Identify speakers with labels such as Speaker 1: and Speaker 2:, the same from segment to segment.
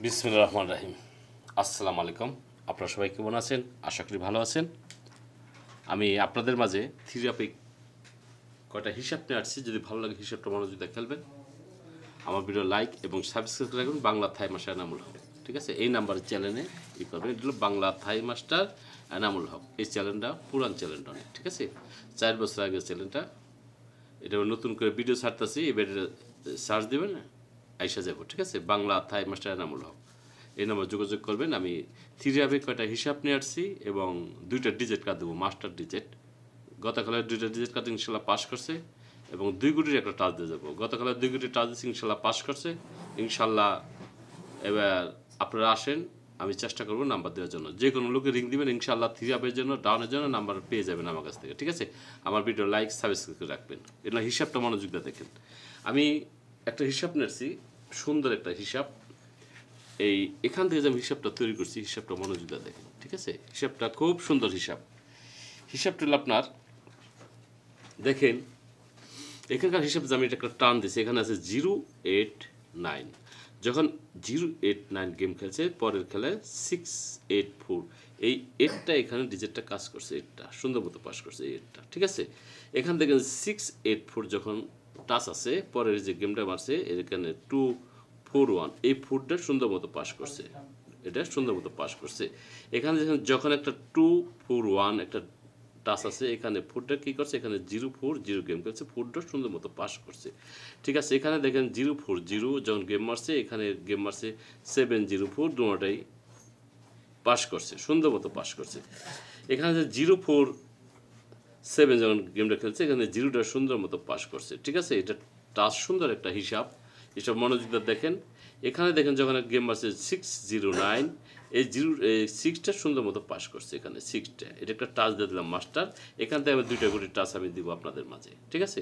Speaker 1: বিসমিল্লাহির রহমানির রহিম। আসসালামু আলাইকুম। আপনারা সবাই কেমন আছেন? আশা করি ভালো আছেন। আমি আপনাদের মাঝে থিওরিটিক কয়টা হিসাব নিয়ে আসছি। যদি ভালো লাগে হিসাবটা মনোযোগ দিয়ে খেলবেন। আমার ভিডিও লাইক এবং সাবস্ক্রাইব করে রাখবেন। বাংলা থাই মাস্টার এনামুল হক, ঠিক আছে? এই নাম্বারের চ্যানেলে করবেন। এটা হলো বাংলা থাই মাস্টার এনামুল হক। এই চ্যানেলটা পুরান চ্যানেলটা অনেক, ঠিক আছে? 4 বছর আগের চ্যানেলটা। এটা নতুন করে ভিডিও ছাড়তেছি, এবারে সার্চ দেবেন, আইসা যাব, ঠিক আছে? বাংলা থাই মাস্টার এনামুল হক, এই নাম্বার যোগাযোগ করবেন। আমি থিওরিটিক কয়টা হিসাব নিয়ে আসছি এবং 2টা ডিজিট কার্ড দেবো, মাস্টার ডিজিট। গতকালের 2টা ডিজিট কার্ড ইনশাল্লাহ পাস করছে এবং 2 কোটির একটা টাচ দিয়ে যাবো। গতকালের 2 কোটির টাচ দিচ্ছি, ইনশাল্লাহ পাস করছে। ইনশাল্লাহ এবার আপনারা আসেন, আমি চেষ্টা করবো নাম্বার দেওয়ার জন্য। যে কোনো লোকে রিং দিবেন, ইনশাল্লাহ থিওরিটিকের জন্য, ডাউনের জন্য নাম্বার পেয়ে যাবেন আমার কাছ থেকে, ঠিক আছে? আমার ভিডিও লাইক সাবস্ক্রাইব করে রাখবেন। এটা হিসাবটা মনোযোগ দিয়ে দেখেন। আমি একটা হিসাব নিয়েছি, সুন্দর একটা হিসাব। এখান থেকে যে আমি হিসাবটা তৈরি করছি, হিসাবটা মনোযোগ দিয়ে দেখেন, ঠিক আছে? হিসাবটা খুব সুন্দর হিসাব। হিসাবটা হলো আপনার দেখেন, এখানকার হিসাব যে আমি একটা টার্ন দিয়েছি, এখানে আছে 089। যখন 089 গেম খেলছে, পরের খেলায় 684, এই 8টা এখানে ডিজিটটা কাজ করছে, 8টা সুন্দর মতো পাস করছে, এই 8টা, ঠিক আছে? এখান থেকে 684 যখন টাচ আছে, পরের যে গেমটা মারছে এখানে 241, এই 4টা সুন্দর মতো পাস করছে, এটা সুন্দর মতো পাস করছে। এখানে যখন একটা 241 একটা টাচ আছে, এখানে 4টা কী করছে, এখানে 040 গেম খেলছে, 4টা সুন্দর মতো পাস করছে, ঠিক আছে? এখানে দেখেন 040 যখন গেম মারছে, এখানে গেম মারছে 704, দুটোটাই পাস করছে, সুন্দর মতো পাস করছে। এখানে যে 047 যখন গেমটা খেলছে, এখানে 0টা সুন্দর মতো পাস করছে, ঠিক আছে? এটা টাচ সুন্দর একটা হিসাব। এসব মনোযোগ দেখেন। এখানে দেখেন যখন গেম মারছে 609, এই 6টা সুন্দর মতো পাস করছে, এখানে 6টা, এটা একটা টাচ দিয়ে দিলাম মাস্টার। এখান থেকে আমি 2টা করে টাচ আমি দিব আপনাদের মাঝে, ঠিক আছে?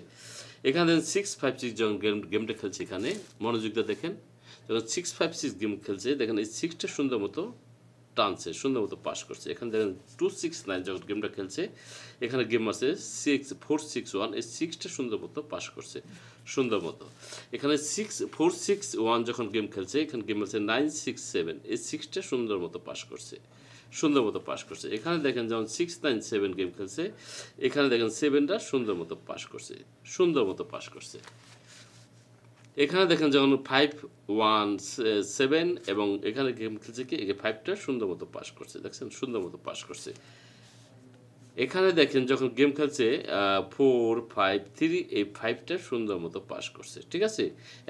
Speaker 1: এখানে 656 যখন গেমটা খেলছে, এখানে মনোযোগ দেখেন, যখন 656 গেম খেলছে, দেখেন এই 6টা সুন্দর মতো টানছে, সুন্দর মতো পাস করছে। এখানে দেখেন 269 যখন গেমটা খেলছে, এখানে গেম আছে 461, এই 6টা সুন্দর মতো পাস করছে, সুন্দর মতো। এখানে 461 যখন গেম খেলছে, এখানে গেম আছে 967, এই 6টা সুন্দর মতো পাস করছে, সুন্দর মতো পাস করছে। এখানে দেখেন যখন 697 গেম খেলছে, এখানে দেখেন 7টা সুন্দর মতো পাস করছে, সুন্দর মতো পাস করছে। এখানে দেখেন যখন 517 এবং এখানে গেম খেলছে কি, 5টা সুন্দর মতো পাস করছে, দেখছেন সুন্দর মতো পাস করছে। এখানে দেখেন যখন গেম খেলছে 453, এই 5টা সুন্দর মতো পাস করছে, ঠিক আছে?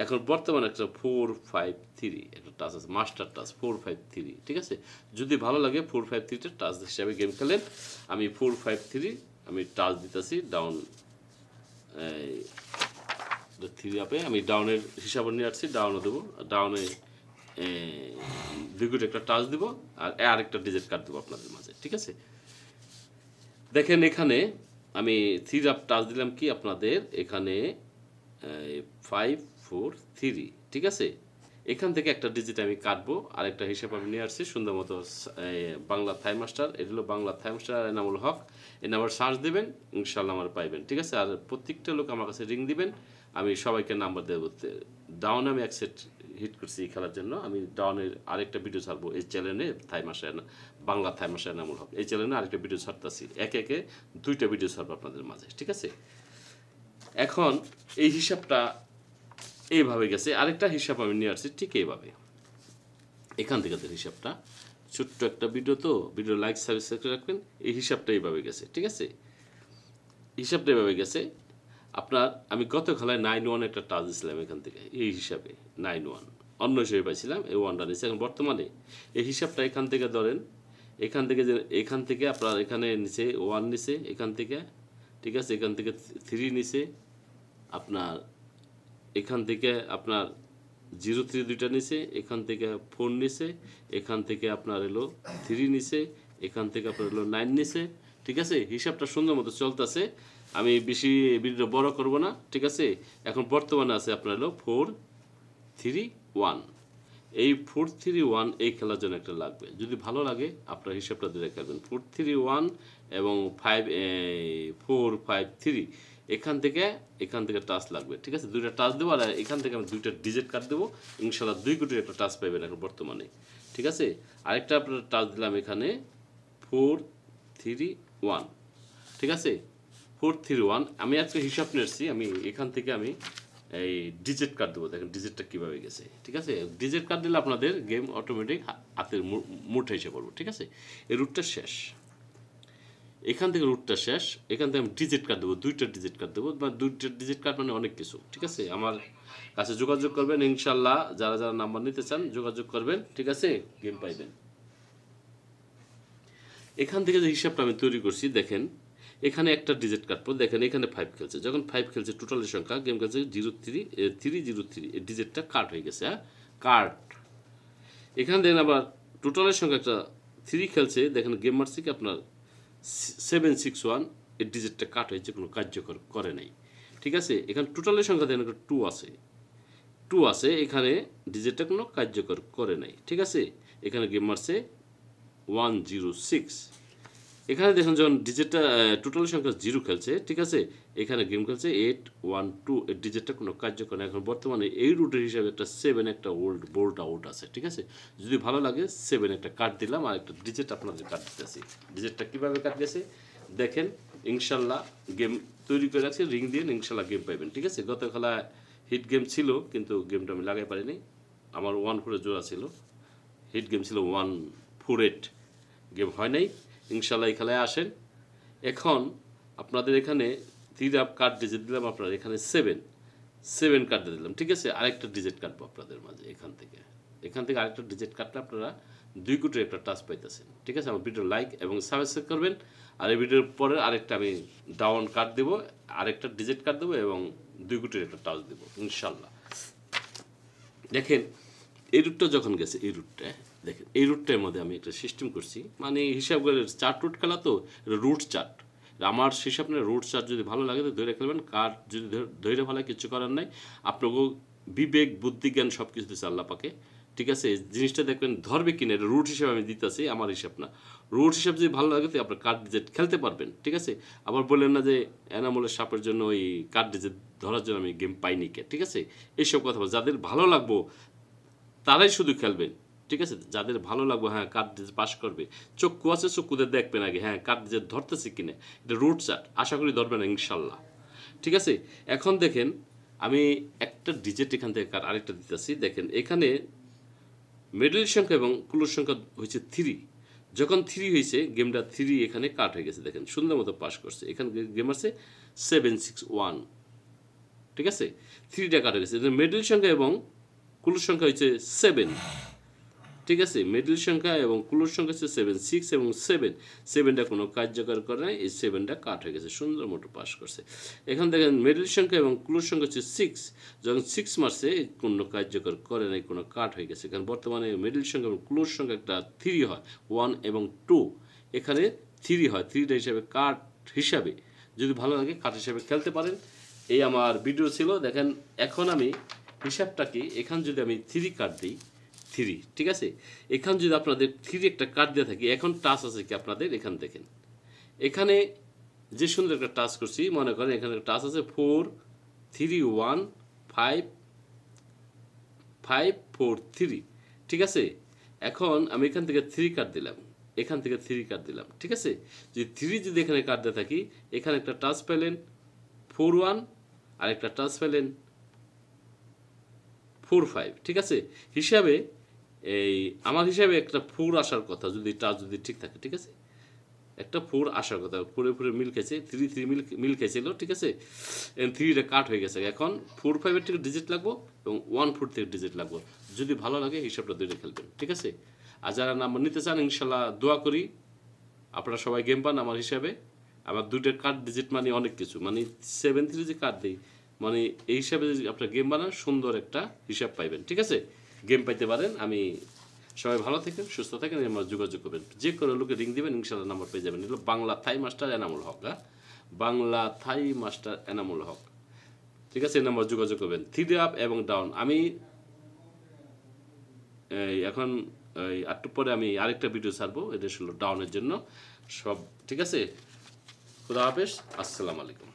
Speaker 1: এখন বর্তমানে একটা 453 একটা টাচ আছে, মাস্টার টাচ 453, ঠিক আছে? যদি ভালো লাগে 453টা টাচ হিসাবে গেম খেলেন। আমি 453 আমি টাচ দিতেছি, ডাউন 3 আপে আমি ডাউনের হিসাবে নিয়ে আসছি, ডাউনও দেবো, ডাউনে 2 একটা টাচ দিব আর আরেকটা ডিজিট কাট দেবো আপনাদের মাঝে, ঠিক আছে? দেখেন এখানে আমি 3 আপ টাচ দিলাম কি আপনাদের, এখানে 543, ঠিক আছে? এখান থেকে একটা ডিজিট আমি কাটবো, আর একটা হিসাব আমি নিয়ে আসছি সুন্দর মতো, বাংলা থাই মাস্টার। এটা হলো বাংলা থাই মাস্টার এনামুল হক। এই নাম্বার সার্চ দেবেন, ইনশাল্লাহ আমার পাইবেন, ঠিক আছে? আর প্রত্যেকটা লোক আমার কাছে রিং দিবেন, আমি সবাইকে নাম্বার দেবো। ডাউনে আমি অ্যাকসেপ্ট হিট করছি এই খেলার জন্য। আমি ডাউনের আরেকটা ভিডিও ছাড়বো এই চ্যানেলে, থাই মাস্টার বাংলা থাই মাস্টার এনামুল হক, এই চ্যানেলে আরেকটা ভিডিও ছাড়তেছি, একে একে 2টা ভিডিও ছাড়বো আপনাদের মাঝে, ঠিক আছে? এখন এই হিসাবটা এইভাবে গেছে। আরেকটা হিসাব আমি নিয়ে আসছি ঠিক এইভাবে। এখান থেকে হিসাবটা ছোট্ট একটা ভিডিও, তো ভিডিও লাইক সাবস্ক্রাইব করে রাখবেন। এই হিসাবটা এইভাবে গেছে, ঠিক আছে? হিসাবটা এইভাবে গেছে আপনার। আমি গত খেলায় 9-1 একটা টাচ দিয়েছিলাম এখান থেকে, এই হিসাবে 9-1 অন্য হিসেবে পাইছিলাম, এই 1টা নিয়েছে। এখন বর্তমানে এই হিসাবটা এখান থেকে ধরেন, এখান থেকে যে এখান থেকে আপনার এখানে নিচে 1 নিচে এখান থেকে, ঠিক আছে? এখান থেকে 3 নিচে আপনার, এখান থেকে আপনার 03 2টা নিচে, এখান থেকে 4 নিচে, এখান থেকে আপনার এলো 3 নিচে, এখান থেকে আপনার এলো 9 নিচে, ঠিক আছে? হিসাবটা সুন্দর মতো চলতেছে। আমি বেশি ভিডিও বড় করব না, ঠিক আছে? এখন বর্তমানে আছে আপনার হলো 431, এই 431 এই খেলার জন্য একটা লাগবে। যদি ভালো লাগে আপনার হিসাবটা ধরে খেলবেন, 431 এবং 453 এখান থেকে টাচ লাগবে, ঠিক আছে? দুইটা টাচ দেবো আর এখান থেকে আমি দুইটা ডিজিট কাট দেবো, ইনশাল্লাহ 2 কোটির একটা টাচ পাবেন এখন বর্তমানে, ঠিক আছে? আরেকটা আপনার টাচ দিলাম এখানে 431, ঠিক আছে? 431 আমি আজকে হিসাব নিয়েছি, আমি এখান থেকে আমি এই ডিজিট কার্ড দেবো, দেখেন ডিজিটটা কীভাবে গেছে, ঠিক আছে? ডিজিট কার্ড দিলে আপনাদের গেম অটোমেটিক হাতের মুঠে এসে পড়বো, ঠিক আছে? এই রুটটা শেষ, এখান থেকে রুটটা শেষ, এখান থেকে আমি ডিজিট কার্ড দেবো, 2টা ডিজিট কার্ড দেবো, বা 2টা ডিজিট কার্ড মানে অনেক কিছু, ঠিক আছে? আমার কাছে যোগাযোগ করবেন ইনশাল্লাহ, যারা যারা নাম্বার নিতে চান যোগাযোগ করবেন, ঠিক আছে? গেম পাইবেন। এখান থেকে যে হিসাবটা আমি তৈরি করছি দেখেন, এখানে একটা ডিজিট কাটবো, দেখেন এখানে 5 খেলছে, যখন 5 খেলছে টোটালের সংখ্যা গেম খেলছে 303 এই ডিজিটটা কাট হয়ে গেছে, হ্যাঁ কাট। এখানে দেখেন আবার টোটালের সংখ্যা একটা 3 খেলছে, দেখেন গেম মারছে কি আপনার 761 এই ডিজিটটা কাট হয়েছে, কোনো কার্যকর করে নাই, ঠিক আছে? এখানে টোটালের সংখ্যা দেখেন একটা 2 আছে, এখানে ডিজিটটা কোনো কার্যকর করে নাই, ঠিক আছে? এখানে গেম মারছে 106, এখানে দেখুন যখন ডিজিটটা টোটাল সংখ্যা 0 খেলছে, ঠিক আছে? এখানে গেম খেলছে 812 এর ডিজিটটা কোনো কার্যকর না। এখন বর্তমানে এই রুটের হিসাবে একটা 7 একটা বোল্ট আউট আছে, ঠিক আছে? যদি ভালো লাগে 7 একটা কাট দিলাম, আর একটা ডিজিট আপনাদের কাট দিতেছি। ডিজিটটা কীভাবে কাট গেছে দেখেন, ইনশাল্লাহ গেম তৈরি করে রাখছি, রিং দিয়ে ইনশাল্লাহ গেম পাইবেন, ঠিক আছে? গত খেলা হিট গেম ছিল কিন্তু গেমটা আমি লাগাই পারিনি, আমার 1-4 জোড়া ছিল, হিট গেম ছিল 148, গেম হয় নাই। ইনশাল্লাহ এই খেলায় আসেন। এখন আপনাদের এখানে 3 কার্ড ডিজিট দিলাম, আপনার এখানে 7 কার্ড দিলাম, ঠিক আছে? আরেকটা ডিজিট কাটবো আপনাদের মাঝে, এখান থেকে আরেকটা ডিজিট কাটলে আপনারা 2 কোটির একটা টাচ পাইতেছেন, ঠিক আছে? আমার ভিডিও লাইক এবং সাবস্ক্রাইব করবেন, আর এই ভিডিওর পরে আরেকটা আমি ডাউন কার্ড দেবো, আরেকটা ডিজিট কার্ড দেবো এবং 2 কোটির একটা টাচ দেবো ইনশাল্লাহ। দেখেন এই রুটটা যখন গেছে, এই রুটটা দেখেন, এই রুটটার মধ্যে আমি একটা সিস্টেম করছি, মানে হিসাব করে 4 রুট খেলা তো, রুট চার্ট আমার হিসাব নেই। রুট চার্ট যদি ভালো লাগে তো ধরে খেলবেন, কার্ড যদি ধরে ভালো কিছু করার নাই, আপনাকে বিবেক বুদ্ধি জ্ঞান সব কিছু দিচ্ছে আল্লাহ পাকে, ঠিক আছে? জিনিসটা দেখবেন ধরবে কিনা, এটা রুট হিসাবে আমি দিতেছি, আমার হিসাব না। রুট হিসাব যদি ভালো লাগে তো আপনার কার্ড ডিজিট খেলতে পারবেন, ঠিক আছে? আবার বললেন না যে এনামলের সাপের জন্য ওই কার্ড ডিজিট ধরার জন্য আমি গেম পাইনি কে, ঠিক আছে? এইসব কথা বল, যাদের ভালো লাগবো তারাই শুধু খেলবেন, ঠিক আছে? যাদের ভালো লাগবে, হ্যাঁ কার্ড পাস করবে, চক্ষু আছে চক্ষুদের দেখবেন আগে, হ্যাঁ কার্ড যে ধরতেছে কিনা, এটা রুট চার্ট আশা করি ধরবেন ইনশাল্লাহ, ঠিক আছে? এখন দেখেন আমি একটা ডিজিট এখান থেকে আরেকটা দিতেছি, দেখেন এখানে মিডল সংখ্যা এবং ক্লোজ সংখ্যা হয়েছে 3, যখন 3 হয়েছে গেমটা 3 এখানে কাট হয়ে গেছে, দেখেন সুন্দর মতো পাস করছে, এখানে গেম আছে 761, ঠিক আছে? 3টা কাট হয়ে গেছে, মিডল সংখ্যা এবং ক্লোজ সংখ্যা হচ্ছে 7, ঠিক আছে? মিডল সংখ্যা এবং ক্লোজ সংখ্যা হচ্ছে 7, 6 এবং 7টা কোনো কার্যকর করে নাই, এই 7টা কাট হয়ে গেছে, সুন্দর মতো পাস করছে। এখন দেখেন মিডল সংখ্যা এবং ক্লোজ সংখ্যা হচ্ছে 6, যখন 6 মারছে কোনো কার্যকর করে নাই, কোনো কাট হয়ে গেছে। কারণ বর্তমানে মিডল সংখ্যা এবং ক্লোজ সংখ্যা একটা 3 হয়, 1 এবং 2, এখানে 3 হয়, 3টা হিসাবে কাট হিসাবে যদি ভালো লাগে কাট হিসাবে খেলতে পারেন। এই আমার ভিডিও ছিল, দেখেন এখন আমি হিসাবটা কি, এখান যদি আমি 3 কাট দিই, 3, ঠিক আছে? এখান যদি আপনাদের 3 একটা কার্ড দিয়ে থাকি, এখন টাচ আছে কি আপনাদের, এখান দেখেন এখানে যে সুন্দর একটা টাচ করছি, মনে করেন এখানে টাচ আছে 4 3 1 5 5 4 3, ঠিক আছে? এখন আমি এখান থেকে 3 কার্ড দিলাম, এখান থেকে 3 কার্ড দিলাম, ঠিক আছে? যদি 3 যদি এখানে কার্ড দিয়ে থাকি, এখানে একটা টাচ পেলেন 4 1, আর একটা টাচ পেলেন 4 5, ঠিক আছে? হিসাবে এই আমার হিসাবে একটা 4 আসার কথা, যদি টাচ যদি ঠিক থাকে, ঠিক আছে? একটা 4 আসার কথা, 4 মিল খেয়েছে, 3 মিল খেয়েছিল, ঠিক আছে? 3টা কাট হয়ে গেছে, এখন 4 5 থেকে ডিজিট লাগবো এবং 1 4 থেকে ডিজিট লাগবো, যদি ভালো লাগে হিসাবটা দুইটা খেলবেন, ঠিক আছে? আর যারা নাম্বার নিতে চান ইনশাল্লাহ দোয়া করি আপনারা সবাই গেম পান আমার হিসাবে। আমার 2টা কার্ড ডিজিট মানে অনেক কিছু, মানে 7 3 যে কার্ড দিই, মানে এই হিসাবে যদি আপনার গেম বানান সুন্দর একটা হিসাব পাইবেন, ঠিক আছে? গেম পাইতে পারেন। আমি সবাই ভালো থাকেন, সুস্থ থাকেন, আমার যোগাযোগ করবেন, যে কোনো লোকে রিং দিবেন ইনশাল্লাহ নাম্বার পেয়ে যাবেন। এগুলো বাংলা থাই মাস্টার এনামুল হক, হ্যাঁ বাংলা থাই মাস্টার এনামুল হক, ঠিক আছে? এই নাম্বার যোগাযোগ করবেন। 3 আপ এবং ডাউন আমি এখন একটু পরে আমি আরেকটা ভিডিও ছাড়বো, এটা ছিল ডাউনের জন্য সব, ঠিক আছে? খুদা হাফেজ, আসসালামু আলাইকুম।